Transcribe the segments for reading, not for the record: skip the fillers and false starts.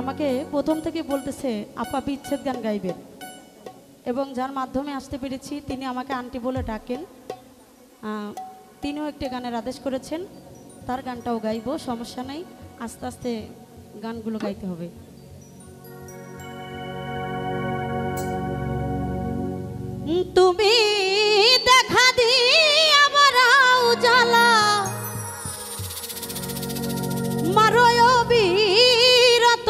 আমাকে প্রথম থেকে বলতেছে আপা বিচ্ছেদ গান গাইবেন, এবং যার মাধ্যমে আসতে পেরেছি তিনি আমাকে আন্টি বলে ডাকেন। তিনিও একটি গানের আদেশ করেছেন, তার গানটাও গাইবো, সমস্যা নাই। আস্তে আস্তে গানগুলো গাইতে হবে। তুমি দেখা দিয়ে আমারাও জ্বালা মারোয় বিরত,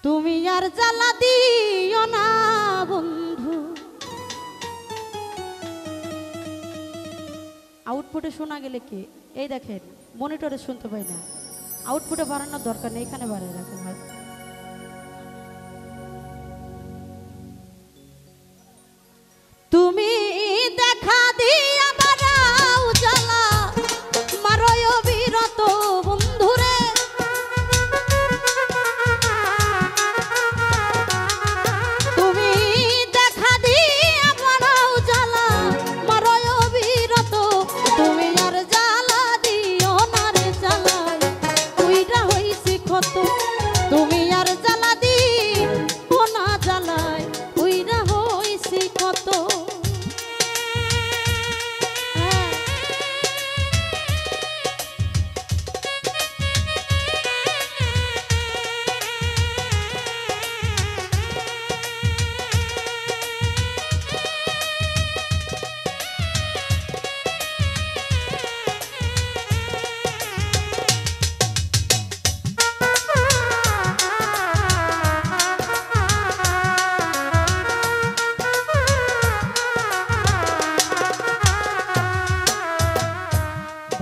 তুমি আর জ্বালা দিও না বন্ধু। আউটপুটে শোনা গেলে কি, এই দেখেন মনিটরে শুনতে পাই না, আউটপুটে বাড়ানোর দরকার নেই, এখানে বাড়িয়ে রাখেন ভাই। তুমি দেখা দিয়া বাড়াও জ্বালা মারোয় বিরত বন্ধুরে, তুমি দেখা দিয়া বাড়াও জ্বালা মারোয় বিরত, তুমি আর জ্বালা দিও না রে জ্বালা উইরা হইছি কত, তুমি আর জ্বালা দিও না জ্বালায় উইরা হইছি কত।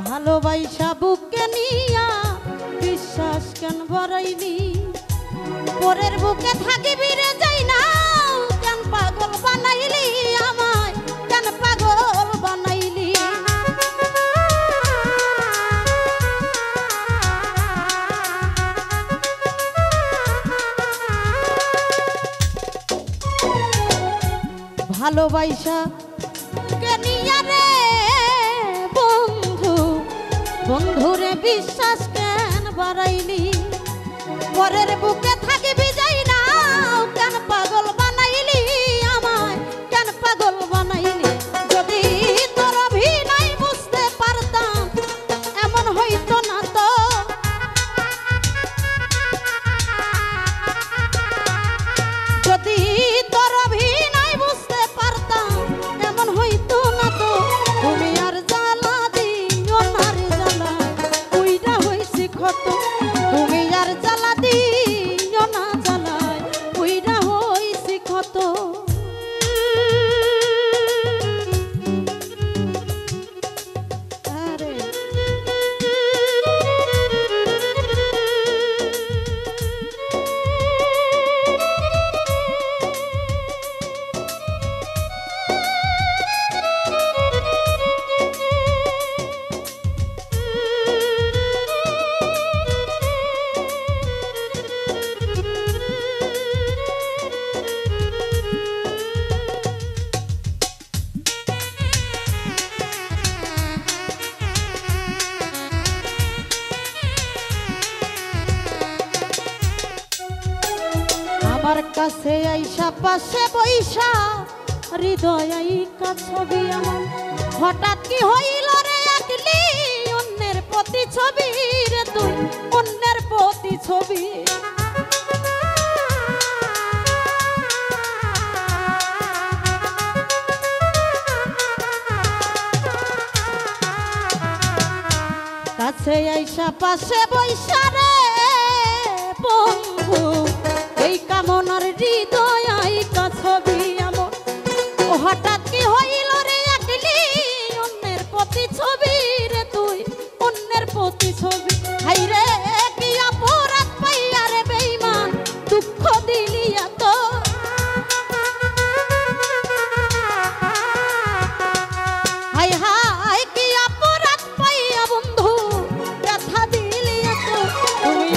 ভালোবাসা বুকে নিয়া বিশ্বাস কেন ভরাইলি, পরের বুকে থাকিবি রে যাই না, কেন পাগল বানাইলি আমায়, কেন পাগল বানাইলি। ভালোবাসা বুকে নিয়া রে বন্ধুরে বিশ্বাস কেন বাড়াইলি, পরের বুকে থাকিবি যাই না, কেন পাগল বানাইলি আমায়, কেন পাগল বানাইলি। যদি তোর অভিনয় বুঝতে পারতাম এমন হইতো না তো, যদি তোর অভিনয় বুঝতে পারতাম এমন হইতো না তো, তুমি আর জ্বালা দিও না রে জ্বালা উইরা হইছি কত, তুমি আর জ্বালা দিও না জ্বালায় উইরা হইছি কত। আমার কাছে আইসা পাশে বইসা হৃদয় আইকা ছবি আমার, হঠাৎ কি হইল রে আঁকলি অন্যের প্রতি ছবি রে তুই, অন্যের প্রতি ছবি। কাছে আইসা পাশে বইসা রে বন্ধু, এই কামনার হৃদয় আইকা ছবি আমার, হঠাৎ কি হইল রে আঁকলি অন্যের প্রতি ছবি রে তুই, অন্যের প্রতি ছবি। হাই রে কি অপরাধ পাইয়া রে বেঈমান দুঃখ দিলি এত, হাই হাই কি অপরাধ পাইয়া বন্ধু ব্যথা দিলি এত, তুমি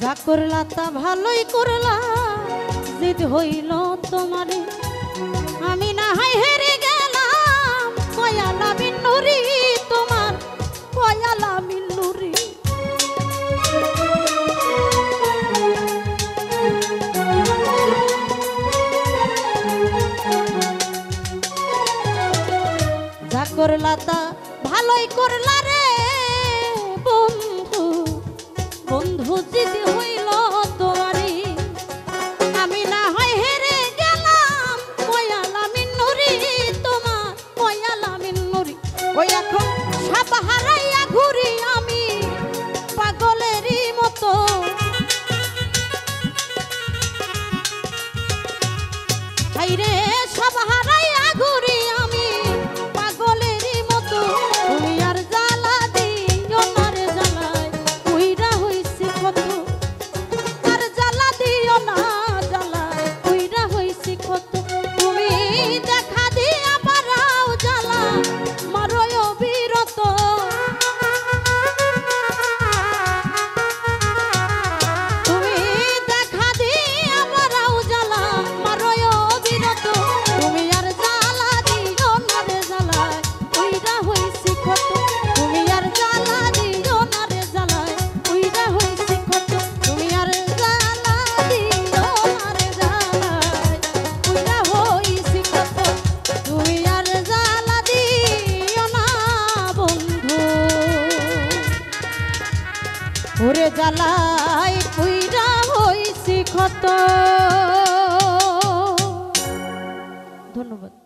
যা করলা তা ভালোই করলা, জিদ হইল তোমারে আমি না হয় হেরে গেলাম। কয়ালা মিন্নুরি তোমার, কয়ালা মিন্নুরি। যা করলা তা ভালোই করলা রে বন্ধু, বন্ধু জিদি হইল তোমারি আমি না হয় হেরে গেলাম। কয়ালা মিন্নুরি তোমার, কয়ালা মিন্নুরি। ওই এখন সাপ হারাইয়া ঘুরি আমি পাগলেরই মতো। হাইরে সাপ হারাইয়া ঘুরি আমি পাগলেরই মতো। তুমি আর জ্বালা দিও না রে জ্বালায় উইরা হইছি কত। আর জ্বালা দিও না জ্বালায় উইরা হইছি কত। তুমি দেখা দিয়া বাড়াও জ্বালা মারোয় অবিরত। তুমি দেখা দিয়া বাড়াও জ্বালা মারোয় অবিরত। তুমি আর জ্বালা দিও না রে জ্বালায় উইরা হইছি কত। তুমি আর জ্বালা দিও না রে জ্বালায় উইরা হইছি কত। তুমি আর জ্বালা দিও না রে জ্বালায় উইরা হইছি কত। তুমি আর জ্বালা দিও না বন্ধু, ওরে জ্বালায় উইরা হইছি কত। ধন্যবাদ।